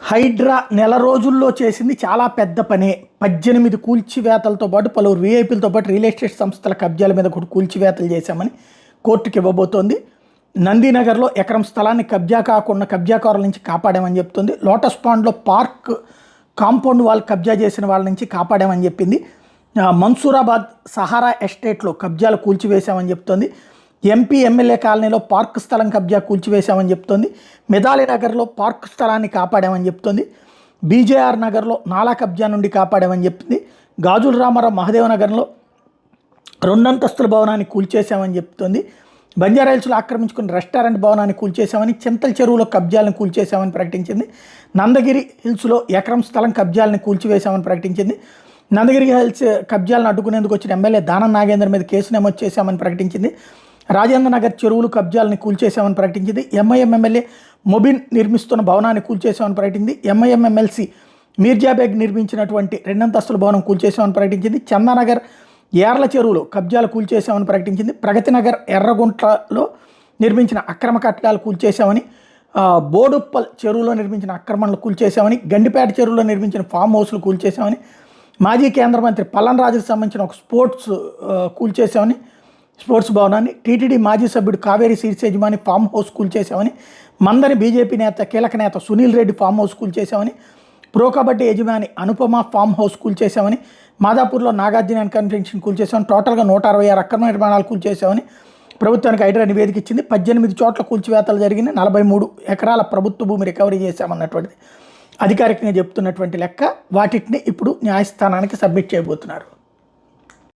హైడ్రా నెల రోజుల్లో చేసింది చాలా పెద్ద పనే. 18 కూల్చివేతలతో పాటు పలువురు వీఐపీలతో పాటు రియల్ ఎస్టేట్ సంస్థల కబ్జాల మీద కూడా కూల్చివేతలు చేశామని కోర్టుకి ఇవ్వబోతోంది. నందినగర్లో ఎకరం స్థలాన్ని కబ్జా కాకుండా కబ్జాకారుల నుంచి కాపాడామని చెప్తుంది. లోటస్ పాండ్లో పార్క్ కాంపౌండ్ వాల్ కబ్జా చేసిన వాళ్ళ నుంచి కాపాడామని చెప్పింది. మన్సూరాబాద్ సహారా ఎస్టేట్లో కబ్జాలు కూల్చివేశామని చెప్తోంది. ఎంపీ ఎమ్మెల్యే కాలనీలో పార్క్ స్థలం కబ్జా కూల్చివేశామని చెప్తోంది. మెదాలి నగర్లో పార్క్ స్థలాన్ని కాపాడామని చెప్తోంది. బీజేఆర్ నగర్లో నాలా కబ్జా నుండి కాపాడామని చెప్తుంది. గాజుల రామారావు మహదేవ నగర్లో 2 అంతస్తుల భవనాన్ని కూల్చేశామని చెప్తోంది. బంజారాహిల్స్లో ఆక్రమించుకున్న రెస్టారెంట్ భవనాన్ని కూల్చేశామని, చింతల చెరువులో కబ్జాలను కూల్చేశామని ప్రకటించింది. నందగిరి హిల్స్లో ఎకరం స్థలం కబ్జాలను కూల్చివేశామని ప్రకటించింది. నందగిరి హిల్స్ కబ్జాలను అడ్డుకునేందుకు వచ్చిన ఎమ్మెల్యే దానం నాగేందర్ మీద కేసు నమోదు చేశామని ప్రకటించింది. రాజేంద్ర నగర్ చెరువులు కబ్జాలను కూల్చేశామని ప్రకటించింది. ఎంఐఎం ఎమ్మెల్యే మొబిన్ నిర్మిస్తున్న భవనాన్ని కూల్చేశామని ప్రకటించింది. ఎంఐఎం ఎమ్మెల్సీ మీర్జాబేగ్ నిర్మించినటువంటి 2 అంతస్తుల భవనం కూల్చేశామని ప్రకటించింది. చందానగర్ ఏర్ల చెరువులో కబ్జాలు కూల్చేశామని ప్రకటించింది. ప్రగతి నగర్ ఎర్రగుంట్లలో నిర్మించిన అక్రమ కట్టడాలు కూల్చేశామని, బోడుప్పల్ చెరువులో నిర్మించిన అక్రమణలు కూల్చేశామని, గండిపేట చెరువులో నిర్మించిన ఫామ్ హౌస్లు కూల్చేశామని, మాజీ కేంద్ర మంత్రి పల్లన్ రాజుకు సంబంధించిన ఒక కూల్చేశామని, స్పోర్ట్స్ భవనాన్ని, టీటీడీ మాజీ సభ్యుడు కావేరీ సీడ్స్ యజమాని ఫామ్ హౌస్ కూల్చేశామని, మందని బీజేపీ నేత కీలక నేత సునీల్ రెడ్డి ఫామ్ హౌస్ కూల్చేశామని, ప్రో కబడ్డీ యజమాని అనుపమ ఫామ్ హౌస్ కూల్చేశామని, మాదాపూర్లో నాగార్జున కన్వెన్షన్ కూల్చేశామని, టోటల్గా 166 అక్రమ నిర్మాణాలు కూల్చేశామని ప్రభుత్వానికి హైడ్రా నివేదిక ఇచ్చింది. 18 చోట్ల కూల్చివేతలు జరిగింది. 43 ఎకరాల ప్రభుత్వ భూమి రికవరీ చేశామన్నటువంటిది అధికారికంగా చెప్తున్నటువంటి లెక్క. వాటిని ఇప్పుడు న్యాయస్థానానికి సబ్మిట్ చేయబోతున్నారు.